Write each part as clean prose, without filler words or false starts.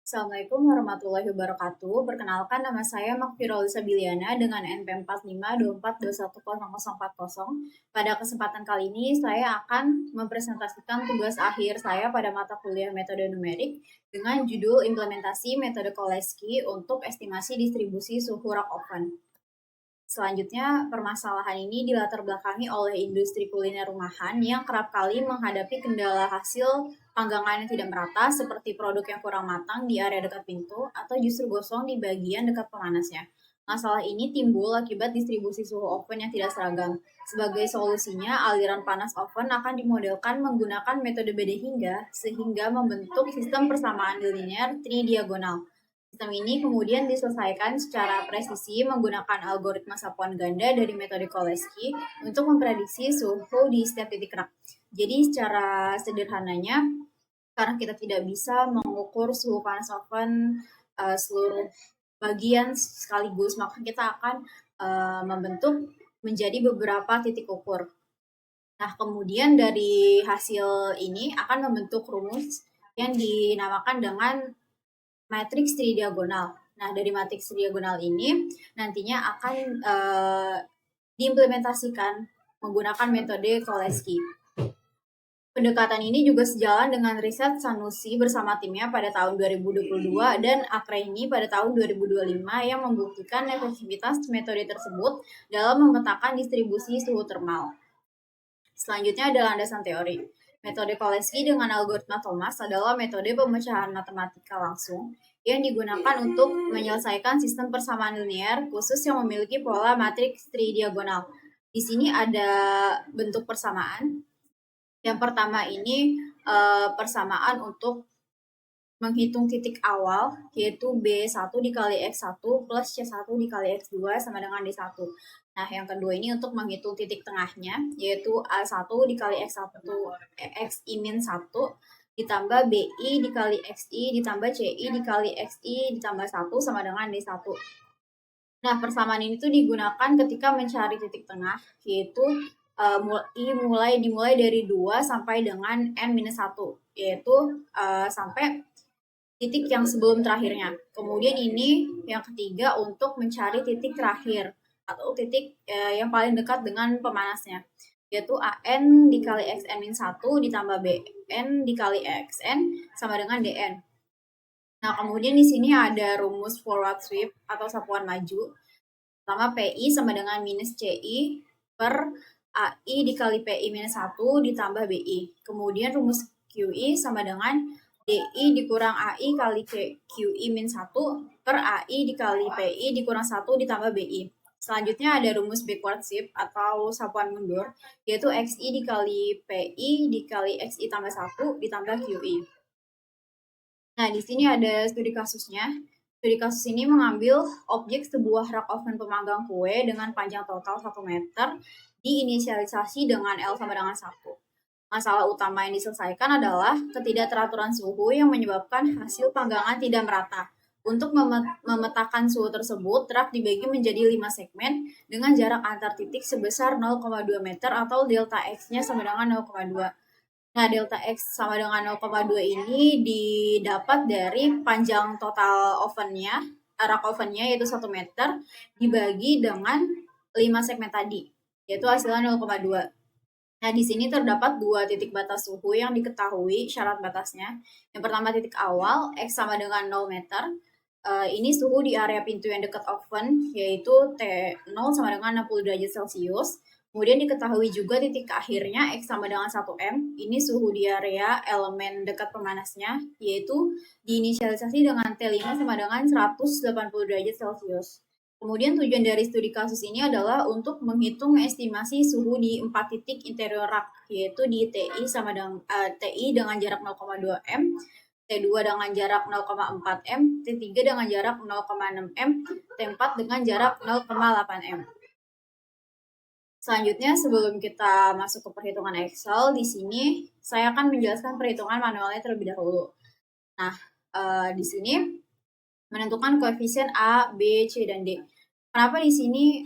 Assalamualaikum warahmatullahi wabarakatuh. Perkenalkan nama saya Makfirolisa Biliana dengan NP 4524210040. Pada kesempatan kali ini saya akan mempresentasikan tugas akhir saya pada mata kuliah metode numerik dengan judul implementasi metode Koleski untuk estimasi distribusi suhu rak oven. Selanjutnya, permasalahan ini dilatar belakangi oleh industri kuliner rumahan yang kerap kali menghadapi kendala hasil panggangan yang tidak merata seperti produk yang kurang matang di area dekat pintu atau justru gosong di bagian dekat pemanasnya. Masalah ini timbul akibat distribusi suhu oven yang tidak seragam. Sebagai solusinya, aliran panas oven akan dimodelkan menggunakan metode beda hingga sehingga membentuk sistem persamaan linear tridiagonal. Sistem ini kemudian diselesaikan secara presisi menggunakan algoritma sapuan ganda dari metode Koleski untuk memprediksi suhu di setiap titik rak. Jadi secara sederhananya, karena kita tidak bisa mengukur suhu panas oven seluruh bagian sekaligus, maka kita akan membentuk menjadi beberapa titik ukur. Nah, kemudian dari hasil ini akan membentuk rumus yang dinamakan dengan matriks tridiagonal. Nah, dari matriks tridiagonal ini nantinya akan diimplementasikan menggunakan metode Koleski. Pendekatan ini juga sejalan dengan riset Sanusi bersama timnya pada tahun 2022 dan Akreini pada tahun 2025 yang membuktikan efektivitas metode tersebut dalam memetakan distribusi suhu termal. Selanjutnya adalah landasan teori. Metode Koleski dengan algoritma Thomas adalah metode pemecahan matematika langsung yang digunakan untuk menyelesaikan sistem persamaan linear khusus yang memiliki pola matriks tridiagonal. Di sini ada bentuk persamaan. Yang pertama ini persamaan untuk menghitung titik awal, yaitu B1 dikali X1 plus C1 dikali X2 sama dengan D1. Nah, yang kedua ini untuk menghitung titik tengahnya, yaitu A1 dikali X1, X-1 ditambah BI dikali XI ditambah CI dikali XI ditambah 1 sama dengan D1. Nah, persamaan ini tuh digunakan ketika mencari titik tengah, yaitu dimulai dari 2 sampai dengan N-1, yaitu sampai titik yang sebelum terakhirnya. Kemudian ini yang ketiga untuk mencari titik terakhir atau titik yang paling dekat dengan pemanasnya, yaitu AN dikali XN-1 ditambah BN dikali XN sama dengan DN. Nah, kemudian di sini ada rumus forward sweep atau sapuan maju. Pertama, PI sama dengan minus CI per AI dikali PI minus 1 ditambah BI. Kemudian rumus QI sama dengan DI dikurang AI kali QI min 1 per AI dikali PI dikurang 1 ditambah BI. Selanjutnya ada rumus backward sweep atau sapuan mundur, yaitu XI dikali PI dikali XI tambah 1 ditambah QI. Nah, di sini ada studi kasusnya. Studi kasus ini mengambil objek sebuah rak oven pemanggang kue dengan panjang total 1 meter diinisialisasi dengan L sama dengan 1. Masalah utama yang diselesaikan adalah ketidakteraturan suhu yang menyebabkan hasil panggangan tidak merata. Untuk memetakan suhu tersebut, rak dibagi menjadi 5 segmen dengan jarak antar titik sebesar 0,2 meter atau delta X-nya sama dengan 0,2. Nah, delta X sama dengan 0,2 ini didapat dari panjang total ovennya, rak ovennya yaitu 1 meter, dibagi dengan 5 segmen tadi, yaitu hasilnya 0,2. Nah, di sini terdapat 2 titik batas suhu yang diketahui syarat batasnya. Yang pertama titik awal, X sama dengan 0 meter. Ini suhu di area pintu yang dekat oven, yaitu T0 sama dengan 60 derajat Celcius. Kemudian diketahui juga titik akhirnya X sama dengan 1 M. Ini suhu di area elemen dekat pemanasnya, yaitu diinisialisasi dengan T5 sama dengan 180 derajat Celcius. Kemudian tujuan dari studi kasus ini adalah untuk menghitung estimasi suhu di 4 titik interior rak, yaitu di TI sama dengan TI dengan jarak 0,2 M, T2 dengan jarak 0,4 M, T3 dengan jarak 0,6 M, T4 dengan jarak 0,8 M. Selanjutnya, sebelum kita masuk ke perhitungan Excel, di sini saya akan menjelaskan perhitungan manualnya terlebih dahulu. Nah, di sini menentukan koefisien A, B, C, dan D. Kenapa di sini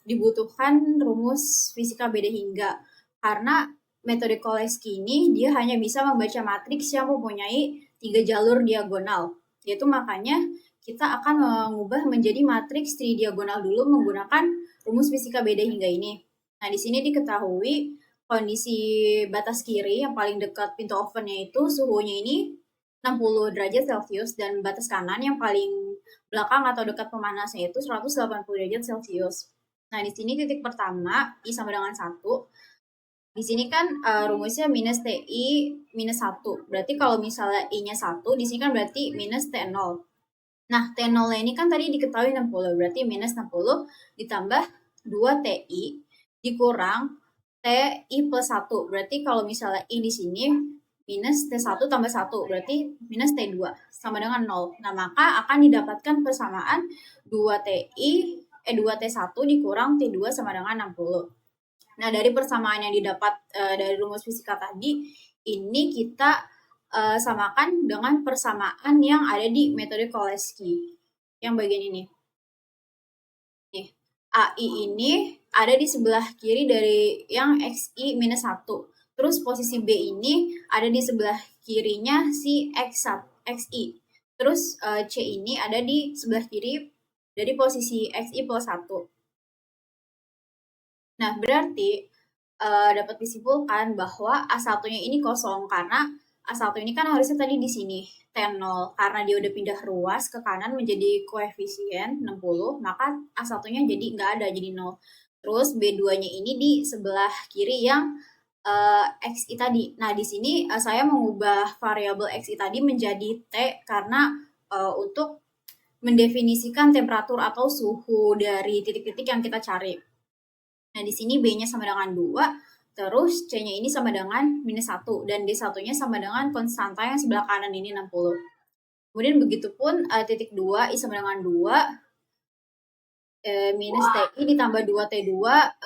dibutuhkan rumus fisika beda hingga? Karena metode Koleski ini dia hanya bisa membaca matriks yang mempunyai 3 jalur diagonal. Yaitu makanya kita akan mengubah menjadi matriks tridiagonal dulu menggunakan rumus fisika BD hingga ini. Nah, di sini diketahui kondisi batas kiri yang paling dekat pintu ovennya itu suhunya ini 60 derajat Celcius dan batas kanan yang paling belakang atau dekat pemanasnya itu 180 derajat Celcius. Nah, di sini titik pertama I sama dengan 1. Di sini kan rumusnya minus TI minus 1. Berarti kalau misalnya I-nya 1, di sini kan berarti minus T0. Nah, T0-nya ini kan tadi diketahui 60, berarti minus 60 ditambah 2TI dikurang TI plus 1. Berarti kalau misalnya I di sini minus T1 tambah 1, berarti minus T2 sama dengan 0. Nah, maka akan didapatkan persamaan 2T1 dikurang T2 sama dengan 60. Nah, dari persamaan yang didapat dari rumus fisika tadi, ini kita samakan dengan persamaan yang ada di metode Cholesky. Yang bagian ini. Nih, AI ini ada di sebelah kiri dari yang XI minus 1. Terus posisi B ini ada di sebelah kirinya si XI. Terus C ini ada di sebelah kiri dari posisi XI plus 1. Nah, berarti dapat disimpulkan bahwa A1-nya ini kosong karena A1 ini kan harusnya tadi di sini T0. Karena dia udah pindah ruas ke kanan menjadi koefisien 60, maka A1-nya jadi nggak ada, jadi 0. Terus B2-nya ini di sebelah kiri yang XI tadi. Nah, di sini saya mengubah variabel XI tadi menjadi T karena untuk mendefinisikan temperatur atau suhu dari titik-titik yang kita cari. Nah, di sini B-nya sama dengan 2, terus C-nya ini sama dengan minus 1, dan D1-nya sama dengan konstanta yang sebelah kanan ini 60. Kemudian begitupun titik 2, I sama dengan 2, minus TI ditambah 2T2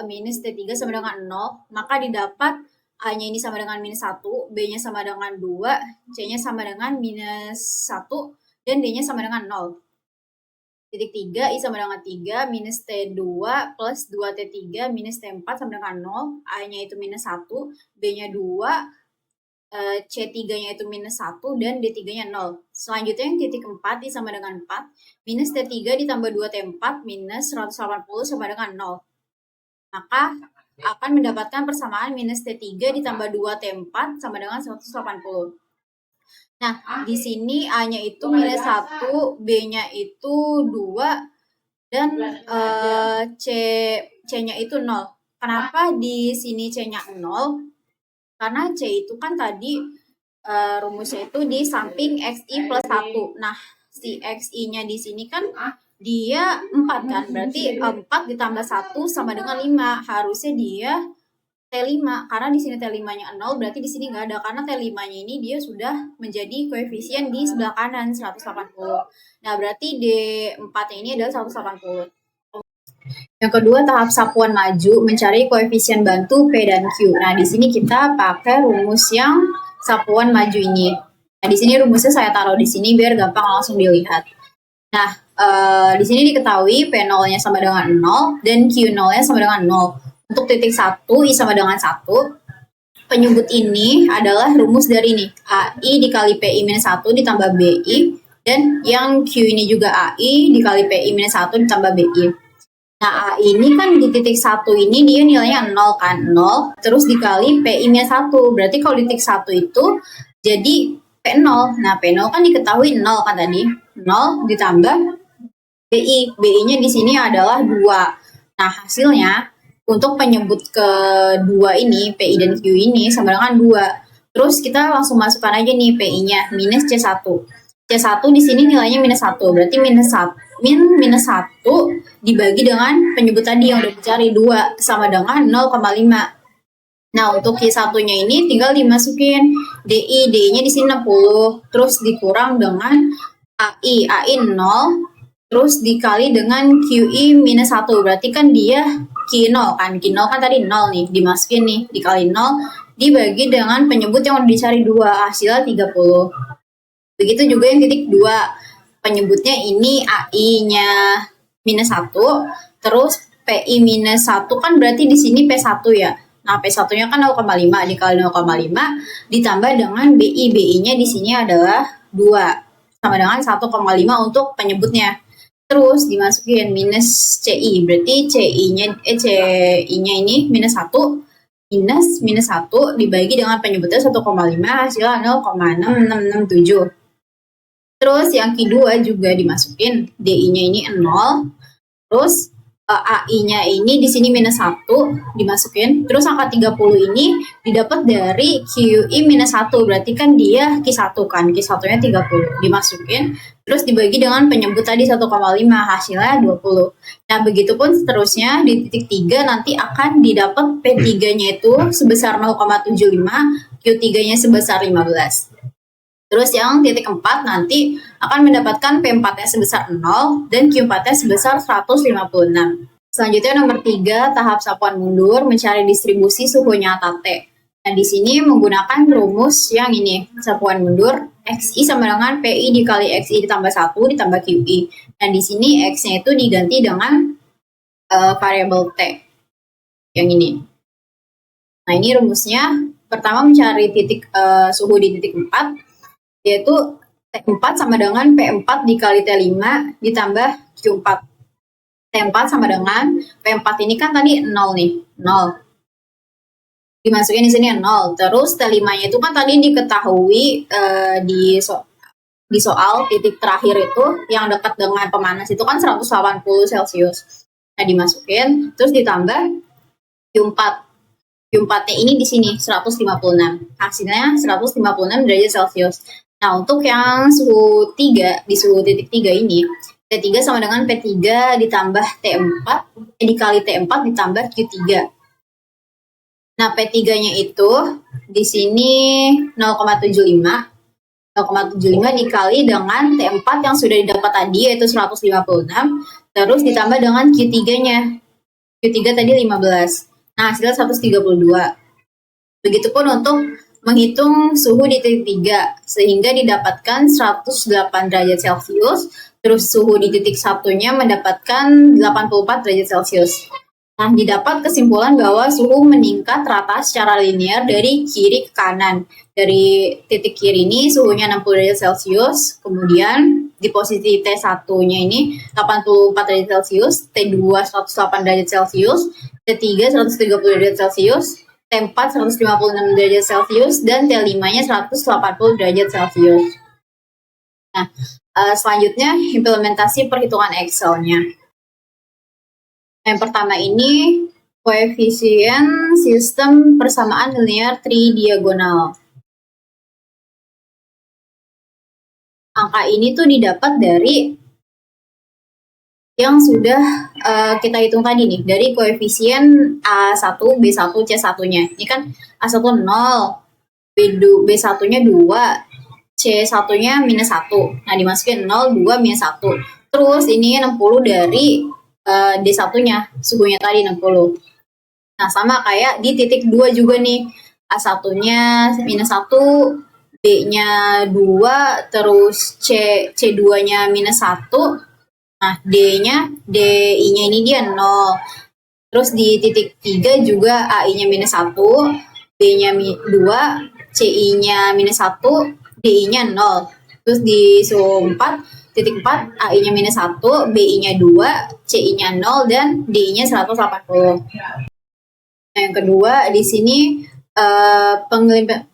minus T3 sama dengan 0, maka didapat A-nya ini sama dengan minus 1, B-nya sama dengan 2, C-nya sama dengan minus 1, dan D-nya sama dengan 0. Titik 3, I sama dengan 3, minus T2 plus 2T3 minus T4 sama dengan 0, A-nya itu minus 1, B-nya 2, C3-nya itu minus 1, dan D3-nya 0. Selanjutnya yang titik 4, I sama dengan 4, minus T3 ditambah 2T4 minus 180 sama dengan 0. Maka akan mendapatkan persamaan minus T3 ditambah 2T4 sama dengan 180. Nah, di sini A-nya itu minus 1, B-nya itu 2, dan C-nya itu 0. Kenapa di sini C-nya 0? Karena C itu kan tadi rumusnya itu di samping XI plus 1. Nah, si XI-nya di sini kan dia 4 kan. Berarti 4 ditambah 1 sama dengan 5. Harusnya dia T5. Karena di sini T5-nya 0, berarti di sini nggak ada. Karena T5-nya ini dia sudah menjadi koefisien di sebelah kanan 180. Nah, berarti D4-nya ini adalah 180. Yang kedua, tahap sapuan maju mencari koefisien bantu P dan Q. Nah, di sini kita pakai rumus yang sapuan maju ini. Nah, di sini rumusnya saya taruh di sini biar gampang langsung dilihat. Nah, di sini diketahui P0-nya sama dengan 0 dan Q0-nya sama dengan 0. Untuk titik 1, I sama dengan 1. Penyebut ini adalah rumus dari ini. AI dikali PI minus 1 ditambah BI. Dan yang Q ini juga AI dikali PI minus 1 ditambah BI. Nah, A ini kan di titik 1 ini dia nilainya 0 kan, 0, terus dikali PI-nya 1. Berarti kalau di titik 1 itu jadi P0. Nah, P0 kan diketahui 0 kan tadi. 0 ditambah BI. BI-nya di sini adalah 2. Nah, hasilnya untuk penyebut kedua ini, PI dan Q ini sama dengan 2. Terus kita langsung masukkan aja nih PI-nya, minus C1. C1 di sini nilainya minus 1, berarti minus 1 dibagi dengan penyebut tadi yang udah dicari 2 sama dengan 0,5. Nah, untuk Y1-nya ini tinggal dimasukin DI-nya di sini 60, terus dikurang dengan AI 0, terus dikali dengan QI minus 1, berarti kan dia Q0 kan, Q0 kan tadi 0 nih, dimasukin nih, dikali 0, dibagi dengan penyebut yang udah dicari 2, hasilnya 30. Begitu juga yang titik 2, penyebutnya ini AI-nya minus 1, terus PI minus 1 kan berarti di sini P1 ya. Nah, P1-nya kan 0,5 dikali 0,5 ditambah dengan BI. BI-nya di sini adalah sama dengan 1,5 untuk penyebutnya. Terus dimasukin minus CI, berarti CI-nya ini minus 1 minus 1 dibagi dengan penyebutnya 1,5 hasilnya 0,6667. Terus yang kedua juga dimasukin DI-nya ini 0. Terus AI-nya ini di sini minus 1 dimasukin. Terus angka 30 ini didapat dari QI minus 1. Berarti kan dia Q1 kan. Q1-nya 30 dimasukin. Terus dibagi dengan penyebut tadi 1,5 hasilnya 20. Nah, begitupun seterusnya di titik 3 nanti akan didapat P3-nya itu sebesar 0,75, Q3-nya sebesar 15. Terus yang titik 4 nanti akan mendapatkan P4-nya sebesar 0 dan Q4-nya sebesar 156. Selanjutnya nomor 3, tahap sapuan mundur mencari distribusi suhu nyata T. Nah, di sini menggunakan rumus yang ini, sapuan mundur XI sama dengan PI dikali XI ditambah 1 ditambah QI. Dan di sini X-nya itu diganti dengan variabel T. Yang ini. Nah, ini rumusnya. Pertama mencari titik suhu di titik 4. Yaitu T4 sama dengan P4 dikali T5 ditambah Q4. T4 sama dengan P4 ini kan tadi 0 nih, 0. Dimasukin di sini 0. Terus T5-nya itu kan tadi diketahui di soal titik terakhir itu yang dekat dengan pemanas itu kan 180 Celcius. Nah, dimasukin terus ditambah Q4. Q4-nya ini di sini 156. Hasilnya 156 derajat Celcius. Nah, untuk yang suhu 3, di suhu titik 3 ini, T3 sama dengan P3 ditambah T4, dikali T4 ditambah Q3. Nah, P3-nya itu di sini 0,75. 0,75 dikali dengan T4 yang sudah didapat tadi, yaitu 156, terus ditambah dengan Q3-nya. Q3 tadi 15. Nah, hasilnya 132. Begitupun untuk menghitung suhu di titik 3, sehingga didapatkan 108 derajat Celcius, terus suhu di titik 1-nya mendapatkan 84 derajat Celcius. Nah, didapat kesimpulan bahwa suhu meningkat rata secara linear dari kiri ke kanan. Dari titik kiri ini suhunya 60 derajat Celcius, kemudian di posisi T1-nya ini 84 derajat Celcius, T2 108 derajat Celcius, T3 130 derajat Celcius, T4 156 derajat Celcius, dan T5-nya 180 derajat Celcius. Nah, selanjutnya implementasi perhitungan Excel-nya. Yang pertama ini koefisien sistem persamaan linear tridiagonal. Angka ini tuh didapat dari yang sudah kita hitung tadi nih, dari koefisien A1, B1, C1-nya. Ini kan A1 0, B1-nya 2, C1-nya minus 1. Nah, dimasukin 0, 2, minus 1. Terus ini 60 dari D1-nya, suhunya tadi 60. Nah, sama kayak di titik 2 juga nih. A1-nya minus 1, B-nya 2, terus C2-nya minus 1. Nah, DI-nya ini dia 0. Terus di titik 3 juga AI-nya minus 1, B-nya 2, CI-nya minus 1, DI-nya 0. Terus di suhu 4, titik 4, AI-nya minus 1, BI-nya 2, CI-nya 0, dan DI-nya 180. Nah, yang kedua, di sini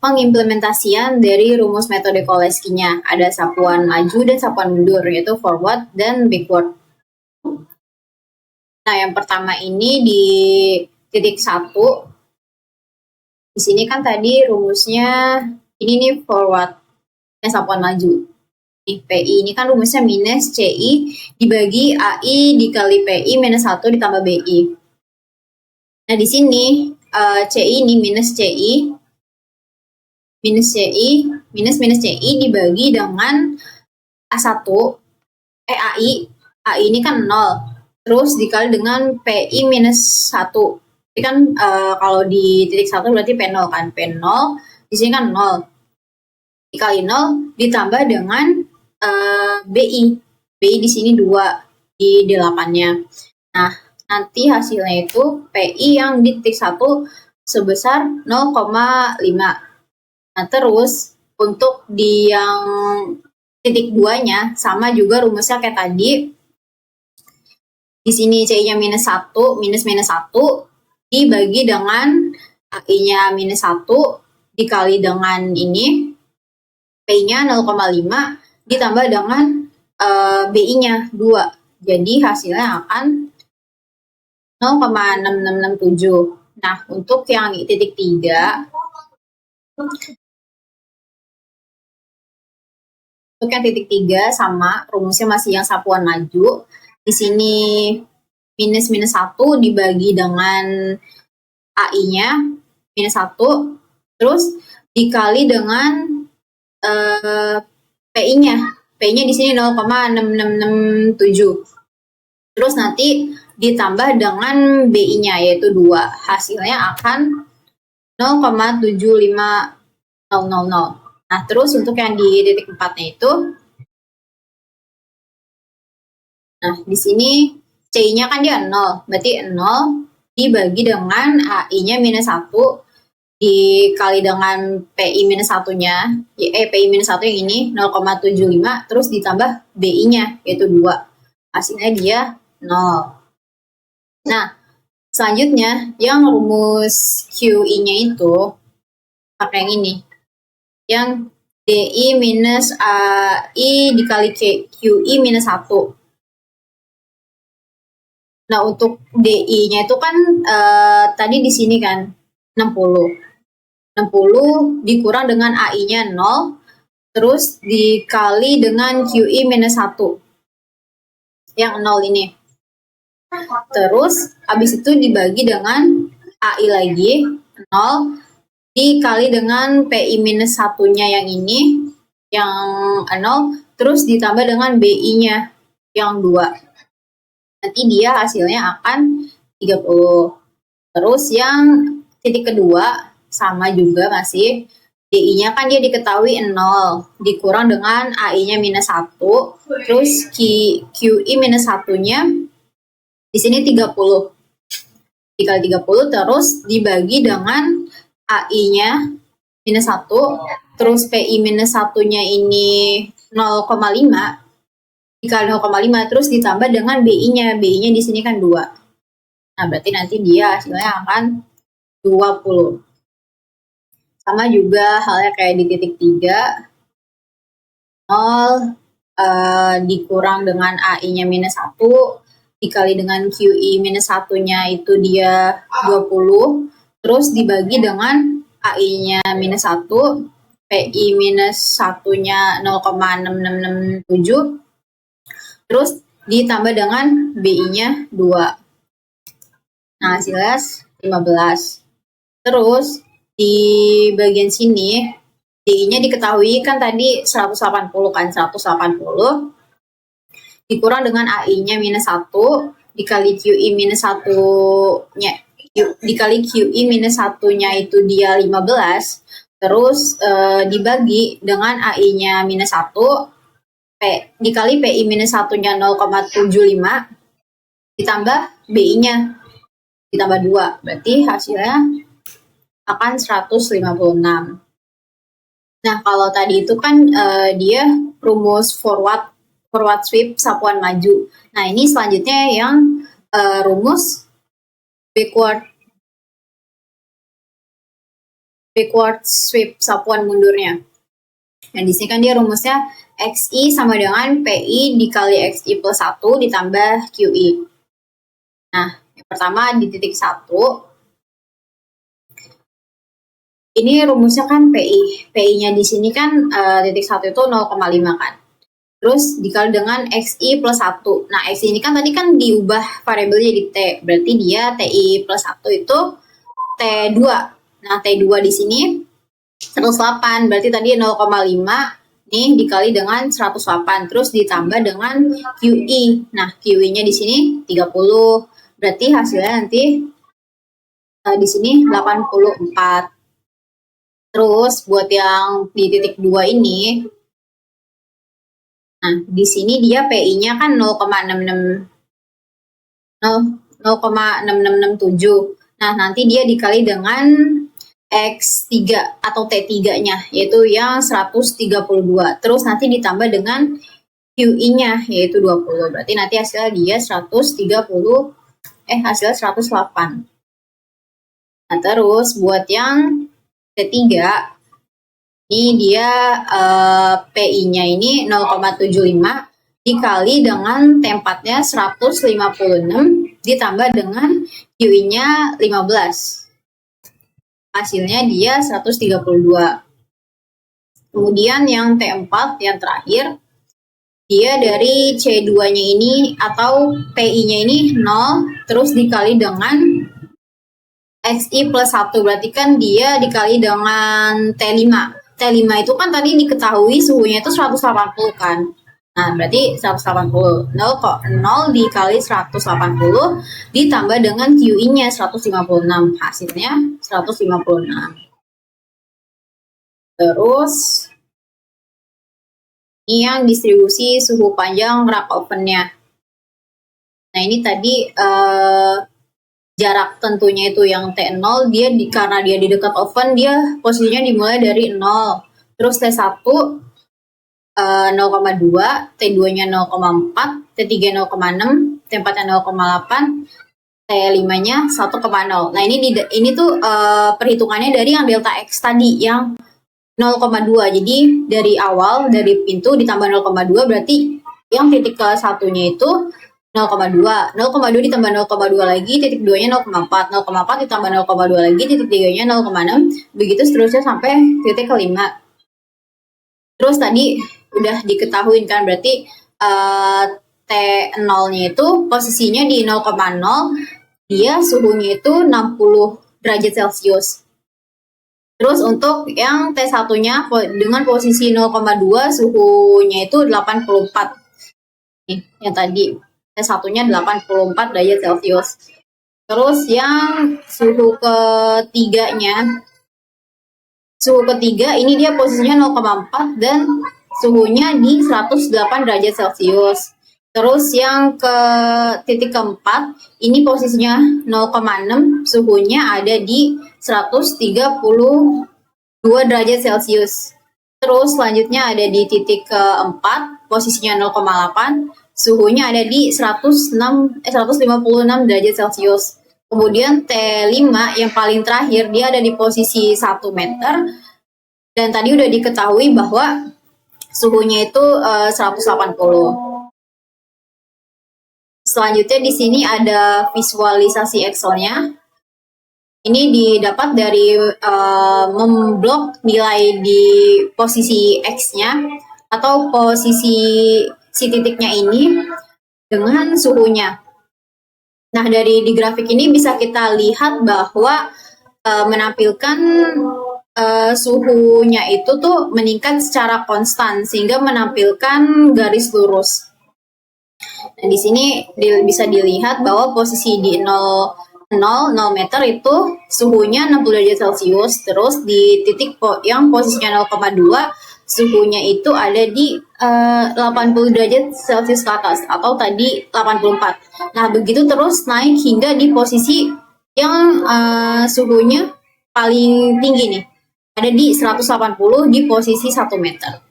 pengimplementasian dari rumus metode Koleski-nya. Ada sapuan maju dan sapuan mundur, yaitu forward dan backward. Nah, yang pertama ini di titik 1. Di sini kan tadi rumusnya, ini nih forward dan sapuan maju. Di PI ini kan rumusnya minus CI dibagi AI dikali PI minus 1 ditambah BI. Nah, di sini CI ini minus CI dibagi dengan A1 AI ini kan 0, terus dikali dengan PI minus 1. Ini kan kalau di titik 1 berarti P0 kan, P0 di sini kan 0 dikali 0 ditambah dengan BI di sini 2 di 8-nya. Nah, nanti hasilnya itu PI yang di titik 1 sebesar 0,5. Nah, terus untuk di yang titik 2-nya sama juga rumusnya kayak tadi. Di sini C-nya minus 1, minus 1, dibagi dengan AI-nya minus 1, dikali dengan ini, P-nya 0,5, ditambah dengan BI-nya 2. Jadi hasilnya akan 0,6667. Nah, untuk yang titik 3, untuk yang titik 3 sama, rumusnya masih yang sapuan maju. Di sini minus 1 dibagi dengan AI-nya minus 1, terus dikali dengan PI-nya. PI-nya di sini 0,6667. Terus nanti ditambah dengan BI-nya yaitu 2. Hasilnya akan 0,75000. Nah, terus untuk yang di titik 4-nya itu, nah di sini C-nya kan dia 0, berarti 0 dibagi dengan AI-nya minus 1 dikali dengan PI minus 1-nya, PI minus 1 yang ini 0,75, terus ditambah BI-nya yaitu 2. Hasilnya dia 0. Nah, selanjutnya yang rumus QI-nya itu pakai yang ini. Yang DI minus AI dikali QI minus 1. Nah, untuk DI-nya itu kan tadi di sini kan 60. 60 dikurang dengan AI-nya 0, terus dikali dengan QI minus 1. Yang 0 ini. Terus, habis itu dibagi dengan AI lagi, 0, dikali dengan PI minus 1-nya yang ini, yang 0, terus ditambah dengan BI-nya, yang 2. Nanti dia hasilnya akan 30. Terus yang titik kedua sama juga masih DI-nya kan dia diketahui 0 dikurang dengan AI-nya minus 1, terus QI minus 1-nya di sini 30 dikali 30, terus dibagi dengan AI-nya minus 1, terus PI minus 1-nya ini 0,5 dikali 0,5, terus ditambah dengan BI-nya. BI-nya di sini kan 2. Nah, berarti nanti dia hasilnya akan 20. Sama juga halnya kayak di titik 3. 0 dikurang dengan AI-nya minus 1, dikali dengan QI minus 1-nya itu dia 20. Terus dibagi dengan AI-nya minus 1, PI minus 1-nya 0,6667, terus ditambah dengan BI-nya 2. Nah, hasilnya 15. Terus di bagian sini DI-nya diketahui kan tadi 180 kan, 180 dikurang dengan AI-nya minus 1 dikali QI minus 1-nya dikali QI minus 1-nya itu dia 15, terus dibagi dengan AI-nya minus 1 dikali PI minus 1-nya 0,75 ditambah BI-nya ditambah 2, berarti hasilnya akan 156. Nah, kalau tadi itu kan dia rumus forward sweep sapuan maju. Nah, ini selanjutnya yang rumus backward sweep sapuan mundurnya. Nah, di sini kan dia rumusnya XI sama dengan PI dikali XI plus 1 ditambah QI. Nah, yang pertama di titik 1. Ini rumusnya kan PI. PI-nya di sini kan titik 1 itu 0,5 kan. Terus dikali dengan XI plus 1. Nah, XI ini kan tadi kan diubah variabelnya jadi T. Berarti dia TI plus 1 itu T2. Nah, T2 di sini 108. Berarti tadi 0,5 nih dikali dengan 108. Terus ditambah dengan QI. Nah, QI-nya di sini 30. Berarti hasilnya nanti di sini 84. Terus buat yang di titik 2 ini, nah di sini dia PI-nya kan 0,6667. Nah, nanti dia dikali dengan X3 atau T3-nya, yaitu yang 132. Terus nanti ditambah dengan QI-nya, yaitu 20. Berarti nanti hasilnya dia 130, hasilnya 108. Nah, terus buat yang T3, ini dia PI-nya ini 0,75 dikali dengan T4-nya 156 ditambah dengan QI-nya 15. Hasilnya dia 132. Kemudian yang T4 yang terakhir, dia dari C2-nya ini atau PI-nya ini 0 terus dikali dengan XI plus 1, berarti kan dia dikali dengan T5. T5 itu kan tadi diketahui suhunya itu 180 kan. Nah, berarti 180. 0 dikali 180 ditambah dengan QI-nya 156. Hasilnya 156. Terus, ini yang distribusi suhu panjang rak ovennya. Nah, ini tadi jarak tentunya itu yang T0, karena dia di dekat oven, dia posisinya dimulai dari 0. Terus T1 0,2, T2-nya 0,4, T3 0,6, T4-nya 0,8, T5-nya 1,0. Nah, ini tuh perhitungannya dari yang delta X tadi yang 0,2. Jadi dari awal dari pintu ditambah 0,2 berarti yang titik ke satunya itu 0,2. 0,2 ditambah 0,2 lagi, titik 2-nya 0,4. 0,4 ditambah 0,2 lagi, titik 3-nya 0,6. Begitu seterusnya sampai titik kelima. Terus tadi udah diketahui kan, berarti T0-nya itu posisinya di 0,0, dia suhunya itu 60 derajat Celcius. Terus untuk yang T1-nya dengan posisi 0,2 suhunya itu 84. Nih, yang tadi T1-nya 84 derajat Celcius. Terus yang suhu ketiga ini dia posisinya 0,4 dan suhunya di 108 derajat Celcius. Terus yang ke titik keempat, ini posisinya 0,6, suhunya ada di 132 derajat Celcius. Terus selanjutnya ada di titik keempat, posisinya 0,8, suhunya ada di 156 derajat Celcius. Kemudian T5 yang paling terakhir, dia ada di posisi 1 meter, dan tadi udah diketahui bahwa suhunya itu 180. Selanjutnya di sini ada visualisasi Excel-nya. Ini didapat dari memblok nilai di posisi X-nya atau posisi si titiknya ini dengan suhunya. Nah, di grafik ini bisa kita lihat bahwa menampilkan suhunya itu tuh meningkat secara konstan sehingga menampilkan garis lurus. Nah, di sini bisa dilihat bahwa posisi di 0 meter itu suhunya 60 derajat Celcius, terus di titik yang posisinya 0,2 suhunya itu ada di 80 derajat Celcius ke atas atau tadi 84. Nah, begitu terus naik hingga di posisi yang suhunya paling tinggi nih, ada di 180 di posisi 1 meter.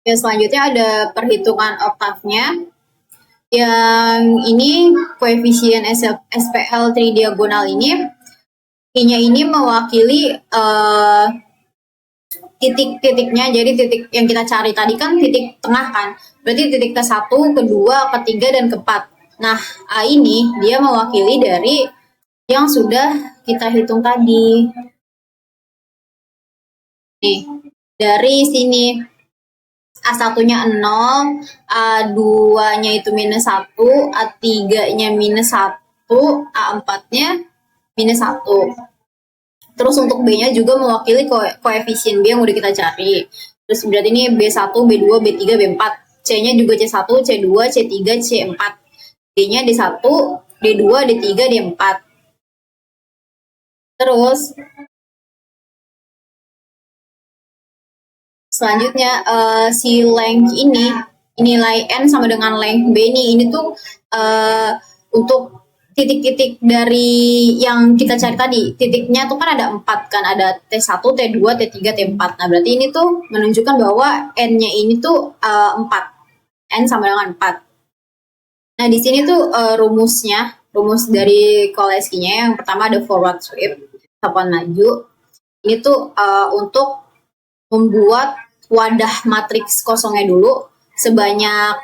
Ya, selanjutnya ada perhitungan oktavnya. Yang ini koefisien SPL tridiagonal ini, I-nya ini mewakili titik-titiknya. Jadi titik yang kita cari tadi kan titik tengah kan. Berarti titik ke-1, kedua, ketiga, dan keempat. Nah, A ini dia mewakili dari yang sudah kita hitung tadi. Nih, dari sini A1-nya 0, A2-nya itu minus 1, A3-nya minus 1, A4-nya minus 1. Terus untuk B-nya juga mewakili koefisien B yang udah kita cari. Terus berarti ini B1, B2, B3, B4. C-nya juga C1, C2, C3, C4. D-nya D1, D2, D3, D4. Terus selanjutnya si length ini nilai N sama dengan length B ini tuh untuk titik-titik dari yang kita cari tadi, titiknya tuh kan ada 4 kan, ada T1, T2, T3, T4. Nah, berarti ini tuh menunjukkan bahwa N-nya ini tuh 4. N sama dengan 4. Nah, di sini tuh rumus dari Cholesky-nya yang pertama ada forward sweep, sapuan maju. Ini tuh untuk membuat wadah matriks kosongnya dulu sebanyak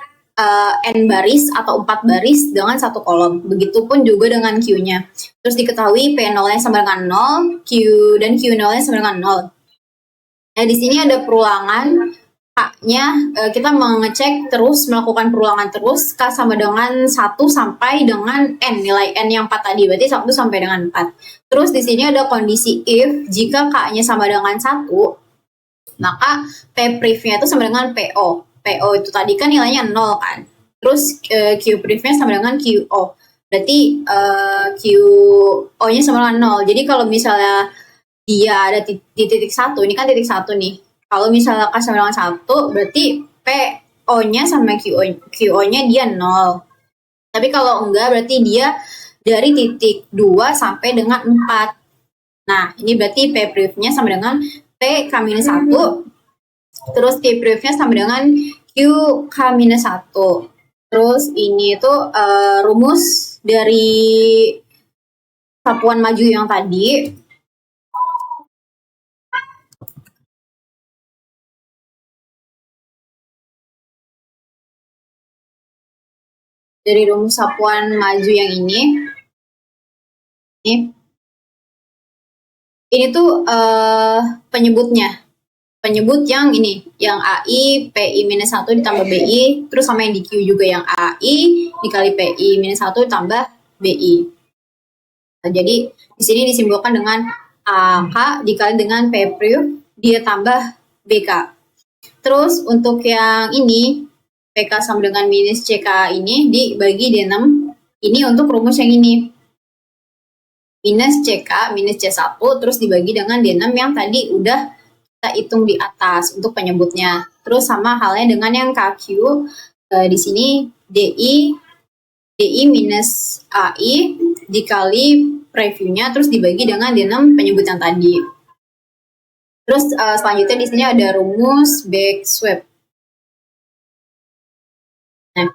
N baris atau 4 baris dengan satu kolom. Begitupun juga dengan Q-nya. Terus diketahui P0-nya sama dengan 0, Q dan Q0-nya sama dengan 0. Nah, di sini ada perulangan. K-nya kita mengecek terus, melakukan perulangan terus. K sama dengan 1 sampai dengan N, nilai N yang 4 tadi. Berarti 1 sampai dengan 4. Terus di sini ada kondisi if, jika K-nya sama dengan 1, maka P-privnya itu sama dengan PO. PO itu tadi kan nilainya 0 kan. Terus Q-privnya sama dengan QO. Berarti QO-nya sama dengan 0. Jadi kalau misalnya dia ada di titik 1, ini kan titik 1 nih. Kalau misalnya K sama dengan 1, berarti PO-nya sama QO-nya dia 0. Tapi kalau enggak, berarti dia dari titik 2 sampai dengan 4. Nah, ini berarti P-privnya sama dengan P-1. Terus T-privnya sama dengan Q-1. Terus ini tuh rumus dari sapuan maju yang tadi. Dari rumus sapuan maju yang ini. Ini tuh penyebutnya. Penyebut yang ini, yang AI, PI-1 ditambah BI, terus sama yang di Q juga yang AI dikali PI-1 ditambah BI. Nah, jadi di sini disimbolkan dengan AK dikali dengan P' dia tambah BK. Terus untuk yang ini, PK sama dengan minus CK ini dibagi D6. Ini untuk rumus yang ini. Minus CK, minus C1, terus dibagi dengan D6 yang tadi udah kita hitung di atas untuk penyebutnya. Terus sama halnya dengan yang KQ, di sini DI minus AI dikali previewnya, terus dibagi dengan D6 penyebut yang tadi. Terus selanjutnya di sini ada rumus back sweep. Nah,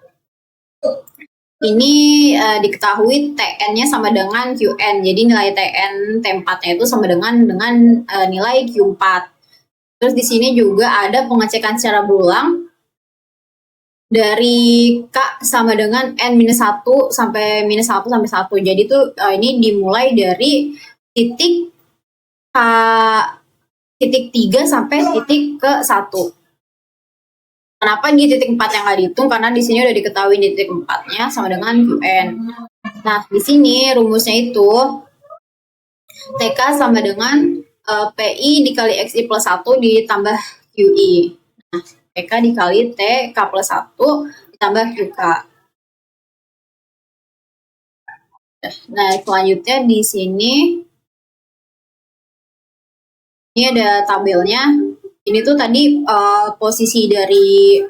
ini diketahui TN-nya sama dengan QN. Jadi nilai TN T4-nya itu sama dengan nilai Q4. Terus di sini juga ada pengecekan secara berulang dari K sama dengan N-1 sampai -1 sampai 1. Jadi tuh ini dimulai dari titik K titik 3 sampai titik ke 1. Kenapa di titik 4 yang nggak dihitung? Karena di sini udah diketahui di titik 4-nya sama dengan QN. Nah, di sini rumusnya itu TK sama dengan PI dikali XI plus 1 ditambah QI. Nah, PK dikali TK plus 1 ditambah QK. Nah, selanjutnya di sini ini ada tabelnya. Ini tuh tadi posisi dari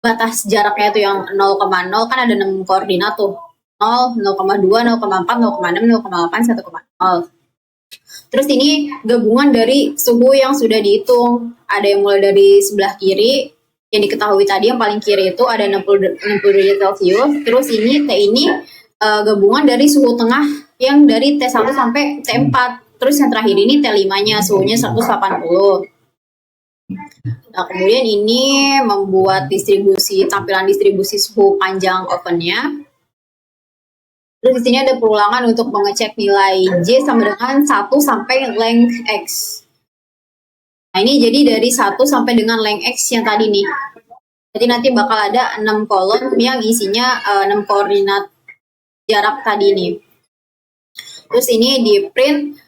batas jaraknya itu yang 0,0 kan ada 6 koordinat tuh. 0, 0,2, 0,4, 0,6, 0,8, 1,0. Terus ini gabungan dari suhu yang sudah dihitung. Ada yang mulai dari sebelah kiri, yang diketahui tadi yang paling kiri itu ada 60 derajat Celcius. Terus ini T ini gabungan dari suhu tengah yang dari T1 sampai T4. Terus yang terakhir ini T5-nya, suhunya 180. Nah, kemudian ini membuat tampilan distribusi suhu panjang ovennya. Terus di sini ada perulangan untuk mengecek nilai J sama dengan 1 sampai length X. Nah, ini jadi dari 1 sampai dengan length X yang tadi nih. Jadi nanti bakal ada 6 kolom yang isinya 6 koordinat jarak tadi nih. Terus ini di print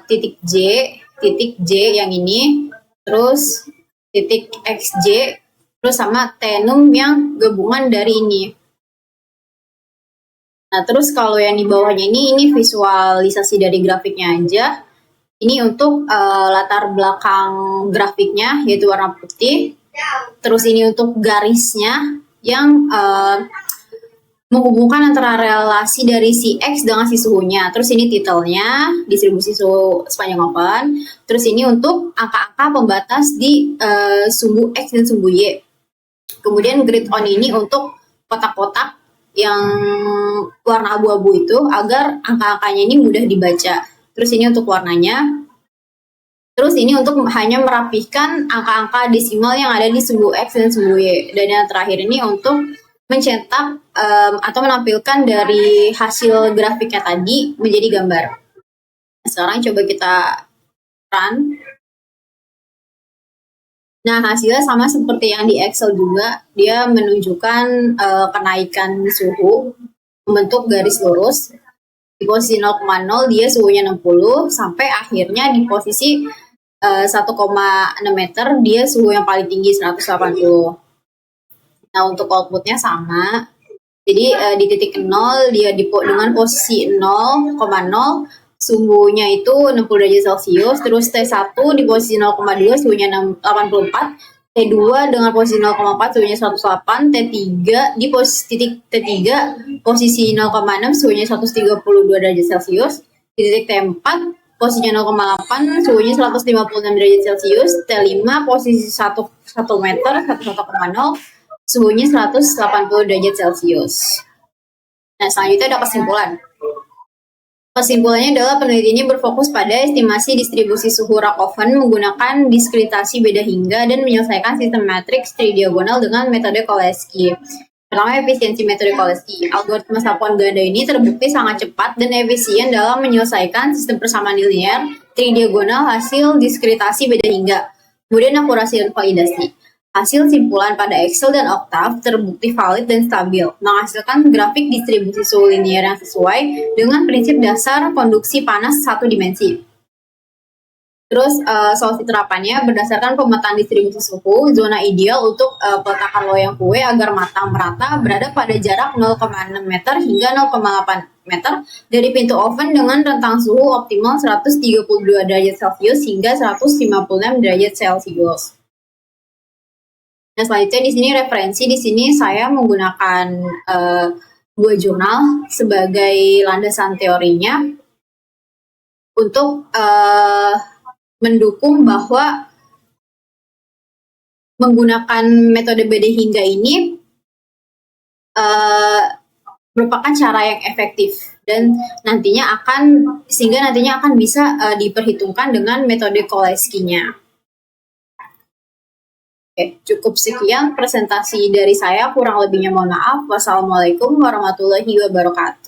titik J yang ini, terus titik XJ, terus sama tenum yang gabungan dari ini. Nah, terus kalau yang di bawahnya ini visualisasi dari grafiknya aja. Ini untuk latar belakang grafiknya, yaitu warna putih. Terus ini untuk garisnya yang menghubungkan antara relasi dari si X dengan si suhunya. Terus ini titelnya, distribusi suhu sepanjang oven. Terus ini untuk angka-angka pembatas di sumbu X dan sumbu Y. Kemudian grid on ini untuk kotak-kotak yang warna abu-abu itu agar angka-angkanya ini mudah dibaca. Terus ini untuk warnanya. Terus ini untuk hanya merapihkan angka-angka desimal yang ada di sumbu X dan sumbu Y. Dan yang terakhir ini untuk mencetak atau menampilkan dari hasil grafiknya tadi menjadi gambar. Sekarang coba kita run. Nah, hasilnya sama seperti yang di Excel juga, dia menunjukkan kenaikan suhu membentuk garis lurus. Di posisi 0,0 dia suhunya 60, sampai akhirnya di posisi 1,6 meter dia suhu yang paling tinggi 180. Nah, untuk outputnya sama. Jadi di titik 0 dia dengan posisi 0,0 suhunya itu 60 derajat Celcius, terus T1 di posisi 0,2 suhunya 84, T2 dengan posisi 0,4 suhunya 108, T3 di posisi titik T3 posisi 0,6 suhunya 132 derajat Celcius, di titik T4 posisinya 0,8 suhunya 156 derajat Celcius, T5 posisi 1 meter 1,0 suhunya 180 derajat Celcius. Nah, selanjutnya ada kesimpulan. Kesimpulannya adalah peneliti ini berfokus pada estimasi distribusi suhu rak oven menggunakan diskretasi beda hingga dan menyelesaikan sistem matriks tridiagonal dengan metode Cholesky. Pertama, efisiensi metode Cholesky. Algoritma sapuan ganda ini terbukti sangat cepat dan efisien dalam menyelesaikan sistem persamaan linear tridiagonal hasil diskretasi beda hingga. Kemudian akurasi dan validasi. Hasil simpulan pada Excel dan Octave terbukti valid dan stabil, menghasilkan grafik distribusi suhu linear yang sesuai dengan prinsip dasar konduksi panas satu dimensi. Terus solusi terapannya berdasarkan pemetaan distribusi suhu, zona ideal untuk peletakan loyang kue agar matang merata berada pada jarak 0,6 meter hingga 0,8 meter dari pintu oven dengan rentang suhu optimal 132 derajat Celcius hingga 156 derajat Celcius. Nah, selanjutnya di sini referensi, di sini saya menggunakan dua jurnal sebagai landasan teorinya untuk mendukung bahwa menggunakan metode beda hingga ini merupakan cara yang efektif dan nantinya akan bisa diperhitungkan dengan metode Cholesky-nya. Oke, cukup sekian presentasi dari saya. Kurang lebihnya mohon maaf. Wassalamualaikum warahmatullahi wabarakatuh.